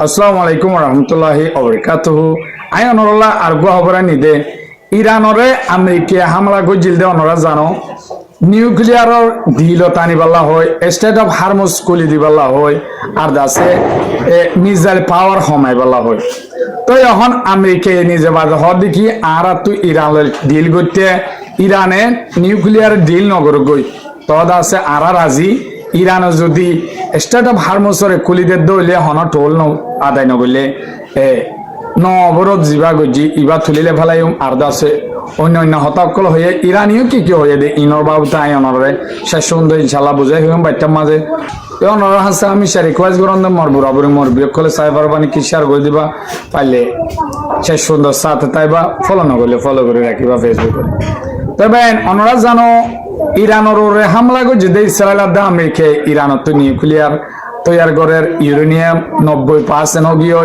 আসসালামু আলাইকুম রহমতুল্লাহি ওবরকাতুহু আই অনরলা আর গুয়াহবরা নিদে ইরানরে আমেরিকা হামলা গজিল দে অনরা জানো নিউক্লিয়ারর ডিল টানি বাল্লা হয় স্টেট অফ হারমুস কুলি দি বাল্লা হয় আর দাসে মিসাইল পাওয়ার হমাই বাল্লা হয় তো এখন আমেরিকা নিজে বাজে হ দেখি আর তুই ইরানের ডিল করতে ইরানে নিউক্লিয়ার ডিল নগর গই তো দাসে আর রাজি ইরানে যদি স্টেট অফ হারমুসরে কুলিদের দইলে হন টোল ন আদায় নগরলে ন অবরোধ জিবা গজি ইবা তুলিলে ফেলাইম আর দাসে অন্য অন্য হতাকল হয়ে ইরানিও কি হয়ে দে ইনর বাবুতে আই অনরে শেষ সুন্দর ইনশাল্লাহ বুঝাই হইম বাচ্চার মাঝে অনর হাসে আমি সে রিকোয়েস্ট করন মর বুড়াবুড়ি মর বিয়োগ করলে সাইবার বানি কি শেয়ার করে দিবা পাইলে শেষ সুন্দর সাথে তাইবা ফলো না করলে ফলো করে রাখিবা ফেসবুকে তবে অনরা জানো ইরানের হামলা করছে যে ইসরায়েল আদা আমেরিকা ইরানত তো নিউক্লিয়ার তৈয়ার করার ইউরেনিয়াম 90% গিয়ে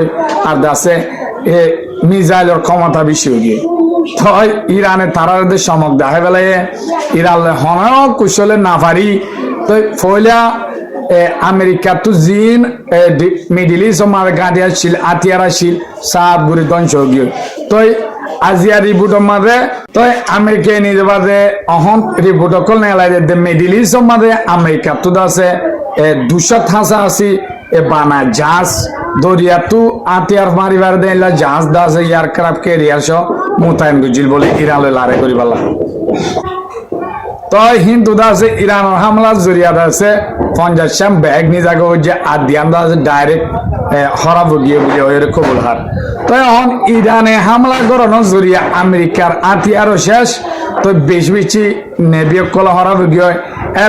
আর দাসে মিসাইলের ক্ষমতা বেশি গিয়ে তো ইরানে তারার সমক দেখা বেলায় ইরান হন কুশলে না পারি তো ফয়লা আমেরিকা তো জিন মিডিল ইস্ট আমার গাঁদিয়া ছিল আতিয়ারা ছিল সাপ গুড়ি ধ্বংস গিয়ে তো আজিয়া রিপোর্টের মাঝে তো আমেরিকা নিজে বাদে অহম রিপোর্ট কল নেলাই দে মিডিল ইস্টের মাঝে আমেরিকা তো আছে 200 থাসা আছে বানা জাহাজ দরিয়া তো আতিয়ার মারিবার দেলা জাহাজ দাসে এয়ারক্রাফট ক্যারিয়ার সহ মোতায়েন গজিল বলে ইরান লড়াই করি বালা তো হিন্দু দাসে ইরানের হামলার জরিয়া দাসে 50 ব্যাগ নিয়ে যাগো যে আদিয়ান দাসে ডাইরেক্ট হরাব গিয়ে বুঝে ওর কবুল হার তো এখন ইরানে হামলা করানোর জরিয়া আমেরিকার আতিয়ারও শেষ তো বেশি নেভিয় কলা হরাব গিয়ে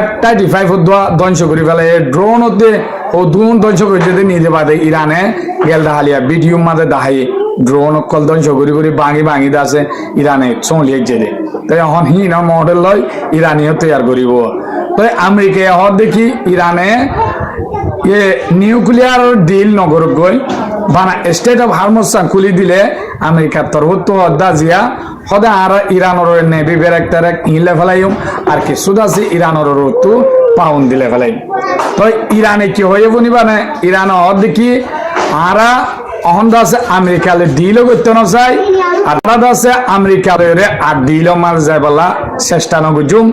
F-35 ধ্বংস করে ফেলে ড্রোন হতে ও দুন ধ্বংস করে যেতে নিজে বাদে ইরানে গেল দাহালিয়া ভিডিও মাঝে দাহাই ড্রোন কল ধ্বংস করে ভাঙি দাসে ইরানে চলিয়ে যেতে তাই এখন হিন মডেল লয় ইরানিও তৈয়ার করিব তো আমেরিকা হর দেখি ইরানে নিউক্লিয়ার ডিল নগর গই বানা স্টেট অফ হারমুস খুলি দিলে আমেরিকার তরফ দাজিয়া সদা আর ইরানের নেভি বেরেক্টার ইলে ফেলাইম আর কিছু দাসি ইরানের তো পাউন্ড দিলে ফেলাইম তো ইরানে কি হয়ে বনিবা না ইরান হর দেখি আর অহন দাসে আমেরিকালে ডিলও করতে না চাই আর দাসে আমেরিকালে আর ডিলও মার যায় বলা চেষ্টা নগুজুম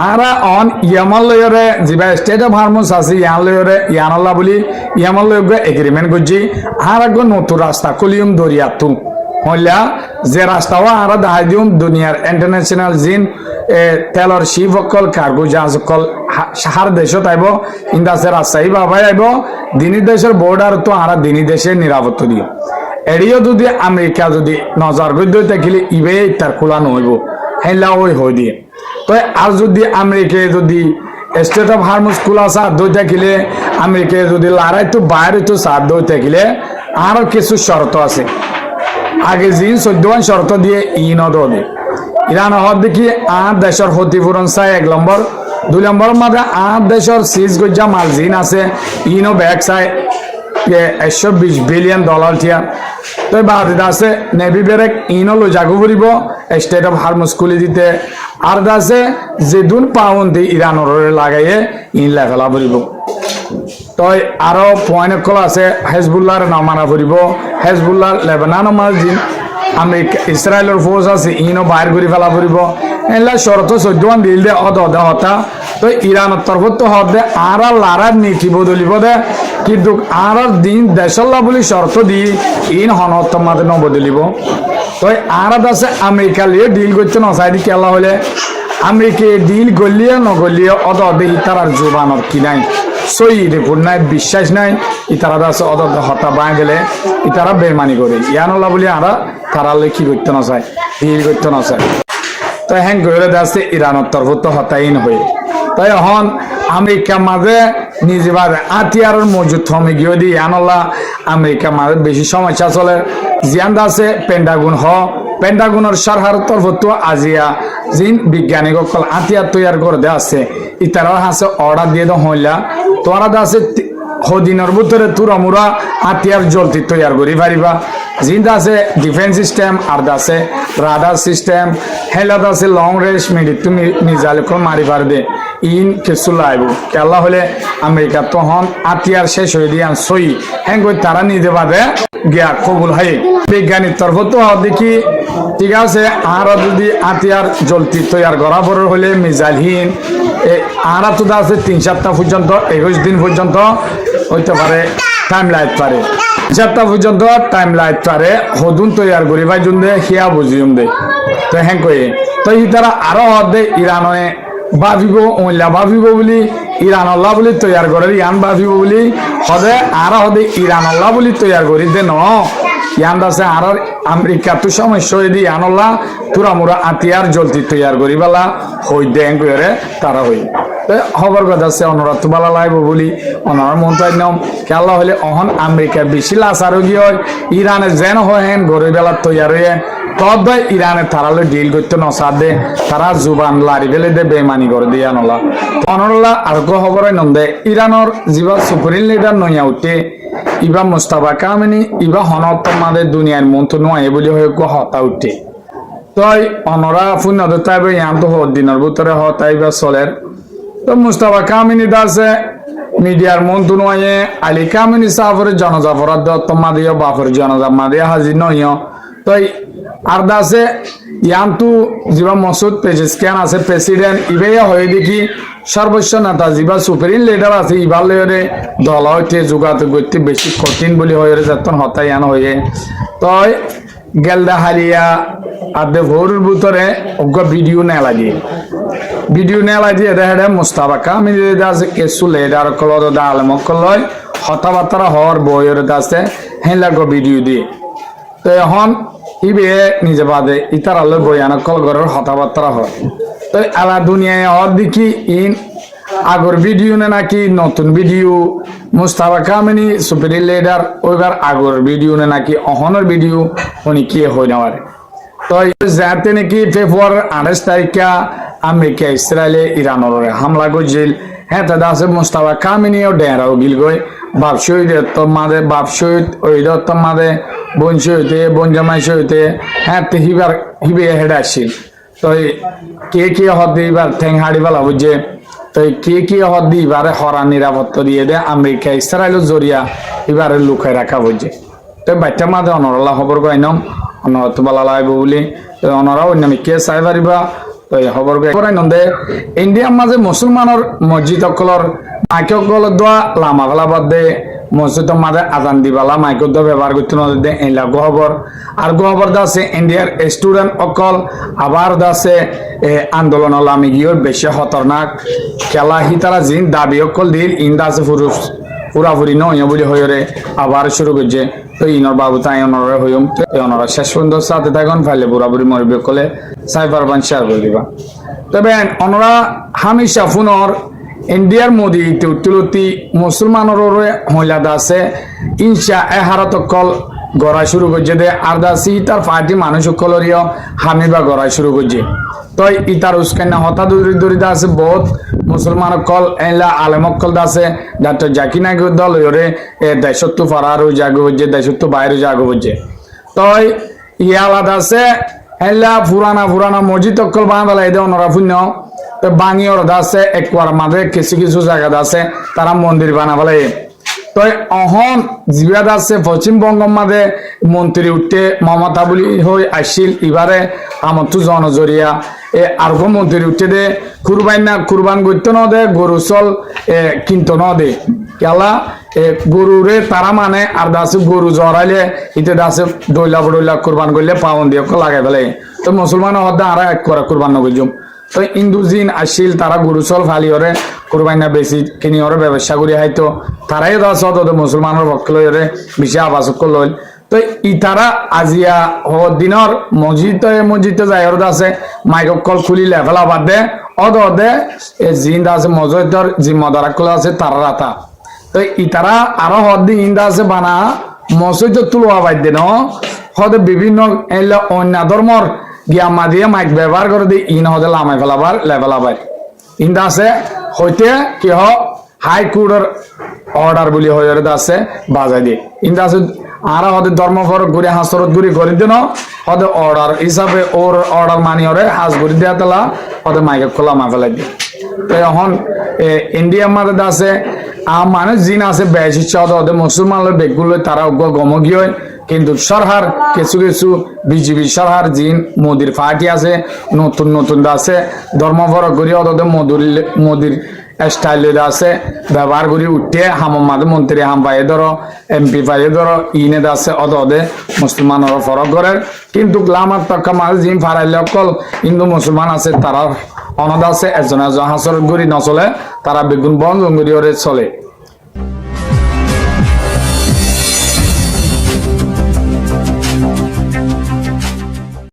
আর অন ইয়ামাল লয়রে জিবা স্টেট অফ হারমুস আছে ইয়ান লয়রে ইয়ানাল্লাহ বলি ইয়ামাল লয়গে এগ্রিমেন্ট করছি আর আগে নতুন রাস্তা কলিয়ম দরিয়া তু হইলা যে রাস্তাও আর দাহাই দিম দুনিয়ার ইন্টারন্যাশনাল জিন তেলর শিপ অকল কার্গো জাহাজ অকল সাহার দেশত আইব ইন্দাসে রাজশাহী বাবাই আইব দিনী দেশের বর্ডার তো আর দিনী দেশের নিরাপত্তা দিও এড়িও যদি আমেরিকা যদি নজর গদ্য থাকিলে ইবে তার খোলা নহইব হেলা ওই হই দিয়ে তো আর যদি আমেরিকা যদি স্টেট অফ হারমুস খোলা সাথ দই থাকিলে আমেরিকা যদি লড়াই তো বাইরে তো সাথ দই থাকিলে আরো কিছু শর্ত আছে আগে জিন 14 শর্ত দিয়ে ইন দে ইরান হদ দেখি আর দেশের ক্ষতিপূরণ চাই 1 নম্বর 2 নম্বর মাঝে আর দেশের সিজ গজ্জা মাল জিন আছে ইনো ব্যাগ চাই $120 বিলিয়ন টিয়া তো বাদ আছে নেভি বেরেক ইনো লো জাগু ফুরিব স্টেট অফ হারমুস খুলি দিতে আর দাসে যে দুন পাউন্ড দি ইরানের লাগাইয়ে ইন লেভেলা ফুরিব তো আরো পয়েন্ট কল আছে হেজবুল্লাহর নামানা ফুরিব হেজবুল্লাহ লেবানন মাল জিন আমেরিকা ইসরায়েলের ফোর্স আছে ইনো বাইর করে ফেলা ফুরিব এলা শর্ত 14 দিল দে হতা তো ইরানের তরফ তো হদে আর লারার নীতি বদলিব দে কিন্তু আর দিন দেশল্লা বলি শর্ত দি ইন হনত মাঝে নবদলিব তো আর আছে আমেরিকা লিয়ে ডিল করতে নসাই দি কেলা হলে আমেরিকা ডিল গলিয়ে নগলিয়ে অদে ইতারার জোবানর কি নাই সই রিপোর্ট নাই বিশ্বাস নাই ইতারা আছে অদে হতা বাঁ গেলে ইতারা বেমানি করে ইয়ানল্লা বলি আর তারা কি করতে নসাই ডিল করতে নসাই তো হ্যাং করে আছে ইরানের তরফ তো হতাইন হয়ে তাই এখন আমেরিকা মাঝে নিজে বাদে আতিয়ারের মজুদ থমে গিয়ে দিয়ে আনল্লা আমেরিকা মাঝে বেশি সমস্যা চলে জিয়ান আছে পেন্টাগুন পেন্টাগুনের সরকার তরফ তো আজিয়া জিন বিজ্ঞানী সকল আতিয়ার তৈয়ার করে দেওয়া আছে ইতারা হাসে অর্ডার দিয়ে দেওয়া হইলা তোরা আছে হদিনের ভিতরে তুরামুরা হাতিয়ার জলতি তৈয়ার করি পারিবা জিন্দা আছে ডিফেন্স সিস্টেম আর আছে রাডার সিস্টেম হেলাদ আছে লং রেঞ্জ মিসাইল মারি পারবে ইন কিছু লাইব কেলা হলে আমেরিকা তখন হাতিয়ার শেষ হয়ে দিয়ে সই হ্যাঁ তারা নিতে পারবে গিয়া কবুল হয় বিজ্ঞানীর তরফ তো দেখি ঠিক আছে আর যদি হাতিয়ার জলতি তৈয়ার করা বড় হলে মিসাইলহীন আর তো আছে 3-7টা পর্যন্ত 21 দিন পর্যন্ত হইতে পারে টাইম লাইট পারে 7টা পর্যন্ত টাইম লাইট পারে হদুন তৈয়ার করি ভাই জুন দে হিয়া বুঝিম দে তো হ্যাঁ কয়ে তো ই তারা আরো হদে ইরানে ভাবিব ওইলা ভাবিব বলি ইরান আল্লাহ বলি তৈয়ার করে ইয়ান ভাবিব বলি হদে আর হদে ইরান আল্লাহ বলি তৈয়ার করি দে ন ইয়ান আছে আর আমেরিকা তো সমস্যা হয়ে দি ইয়ান আল্লাহ তোরা মোরা আতিয়ার জলতি তৈয়ার করি বেলা হই দেন করে তারা হই খবর কথা আছে অনুরাধ তো বালা লাইব বলি অনার মন্ত্রাই নাম খেলা হলে অহন আমেরিকা বেশি লাশ আরোগী হয় ইরানে যেন হয় হেন গরিব বেলা তৈয়ার হয়ে তদ ইরানে তারালে ডিল করতে নসাদ দে তারা জুবান লারি ফেলে দে বেমানি করে দিয়ে আনলা অনরলা আর খবর নন্দে ইরানোর যিবা সুপ্রিম লিডার নইয়া উঠে ইবা মুস্তাফা কামেনি ইবা হনত মাদে দুনিয়ার মন্ত্র নয় বলি হয়ে হতা উঠে তই অনরা ফুন তাইবে ইয়ান তো দিনের ভিতরে হতাইবা চলের তো মুস্তাফা কামিনী দাসে মিডিয়ার মন্ত্র নয় আলী কামিনী সাফরের জনজাফরাত তোমাদের বাফর জনজা মাদে হাজির নয় তই আর দাসে ইয়ান্তু যিবা মসুদ পেজেসকিয়ান আছে প্রেসিডেন্ট ইবেয়া হয়ে দেখি সর্বোচ্চ নেতা যিবা সুপ্রিম লিডার আছে ইবার লয়রে দল হইতে যোগাযোগ করতে বেশি কঠিন বলে হয়ে যতন হতাই আন হয়ে তই গেলদা হালিয়া আদে ভোরের ভিতরে অজ্ঞ ভিডিও না লাগে ভিডিও না লাগে দেখা মুস্তাফা কামিনী দাস কেসু লিডার কলর দা আলম কলয় হতাবার্তা হওয়ার বইয়ের দাসে হেন লাগো ভিডিও দিয়ে তো এখন ইবে নিজে বাদে ইতার আলো বয়ানক কল ঘরের হতাবার্তা হয় তো আলা দুনিয়ায় হওয়ার দেখি ইন আগর ভিডিও না নাকি নতুন ভিডিও মুস্তাফা কামিনী সুপ্রিম লিডার ওইবার আগর ভিডিও না নাকি অহনের ভিডিও উনি কি হয়ে নেওয়ার তো যাতে নাকি ফেব্রুয়ারি 28 তারিখে আমেরিকা ইসরায়েলে ইরানের হামলা করছিল হ্যাঁ তাদের আছে মুস্তাফা কামিনীও ডেরাও গিল গই বাপ শহীদ তোমাদের বাপ শহীদ ওই তোমাদের বোন শহীদে বোন জামাই শহীদে হ্যাঁ তো হিবে হেড আসছিল তো কে হদ এবার ঠেং হাড়ি বেলা বুঝছে তো কে হদ দিয়ে এবারে হরা নিরাপত্তা দিয়ে দে আমেরিকা ইসরায়েলের জরিয়া এবারে লুকাই রাখা বুঝছে তো বাচ্চা মাঝে অনরলা খবর কইনম অনর তো বালা লাইব বলি অনরা অন্যান্য কে চাই পারিবা তো এই খবর কই নন্দে ইন্ডিয়ার মাঝে মুসলমানের মসজিদ সকলের মাইকল দোয়া লামা ফেলা বাদ দে মসজিদ মাঝে আজান দিবালা মাইকল দোয়া ব্যবহার করতে নদে এইলা খবর আর খবর দাসে ইন্ডিয়ার স্টুডেন্ট অকল আবার দাসে আন্দোলন লামি গিয়ে বেশি খতরনাক খেলা হি তারা জিন দাবি অকল দিল ইন্দা আছে পুরাপুরি নয় বলে হয়ে আবার শুরু করছে তো ইনর বাবু তাই অনরা হইম অনরা শেষ পর্যন্ত সাথে থাকুন ফাইলে পুরাপুরি মরবে কলে সাইবার বান শেয়ার করে দিবা তবে অনরা হামেশা ফোনর ইন্ডিয়ার মোদি তুলতি মুসলমানের মহিলা দাসে ইনশা এহারত কল গড়া শুরু করছে দে আর দাসি তার পার্টি মানুষ সকলেরও হামিবা গড়া শুরু করছে তো ইতার উস্কান্না হতা দূরি আছে বহুত মুসলমান কল এলা আলেমক কল দাসে ডাক্তার জাকির নায়কের দল ওরে দেশত্ব ফারারও জাগো হচ্ছে দেশত্ব বাইরে জাগো হচ্ছে তো ইয়ে আলাদা আছে এলা পুরানা মসজিদ কল বাংলা এদের অনরা শূন্য তো বাঙি ওর দাসে একবার মাঝে কিছু জায়গা আছে তারা মন্দির বানাবলে তো অহন জিবাদ আছে পশ্চিমবঙ্গ মাঝে মন্ত্রী উঠতে মমতা বলি হয়ে আসছিল এবারে আমার তো জনজরিয়া আরো মন্ত্রী উঠতে দে কুরবান করতে ন দে গরু চল কিনতে ন দে কেলা গরুরে তারা মানে আর দাসে গরু জড়াইলে ইতে দাসে ডইলা কুরবান করলে পাউন দিয়ে লাগাই ফেলে তো মুসলমান হদ্দা আর এক করে কুরবান নগজুম তো ইন্দু জিন আসিল তারা গরু চল ফালি ওরে কুরবাইনা বেশি কিনি ওরে ব্যবসা করি হয়তো তারাই দাস হতো মুসলমানের পক্ষ লইরে বেশি আবাস লইল তো ইতারা আজিয়া দিনের মসজিদে যাই ওর দাসে মাইক কল খুলি লেভেলা বাদ দে অদে জিন আছে মসজিদর জিম্মদার কল আছে তারা রাতা তো ইতারা আরো হদ্দি ইন্দা আছে বানা মসজিদ তুলোয়া বাদ দে ন হদে বিভিন্ন অন্য ধর্মর গিয়া মাদিয়ে মাইক ব্যবহার করে দি ইন হদে লামাই ফেলাবার লেভেলাবার ইন্দা আছে হইতে কি হাইকোর্টের অর্ডার বলি হয়ে আছে বাজাই দিয়ে কিন্তু আছে আরা হতে ধর্ম ফরক ঘুরে হাসরত ঘুরি করে দিন হতে অর্ডার হিসাবে ওর অর্ডার মানি ওরে হাজ ঘুরি দেওয়া তেলা হতে মাইকে খোলা মা ফেলাই দিয়ে তো এখন ইন্ডিয়ার মধ্যে আছে মানে জিন আছে বেশি ইচ্ছা ওদের মুসলমান বেগগুলো তারা গমগীয় কিন্তু সরকার কিছু কিছু বিজেপি সরকার জিন মোদির পার্টি আছে নতুন নতুন আছে ধর্ম ফরক ঘুরি ওদের মোদির স্টাইল আছে ব্যবহার করি উঠে হামাদ মন্ত্রী হাম পাইয়ে ধরো এমপি পাইয়ে ধরো ইনে আছে অদে মুসলমানের ফরক করে কিন্তু গ্লামার তক্কা মাঝে জিম ফারাইলে অকল হিন্দু মুসলমান আছে তারা অনাথ আছে একজন হাসর গুড়ি নচলে তারা বেগুন বন জঙ্গুরি চলে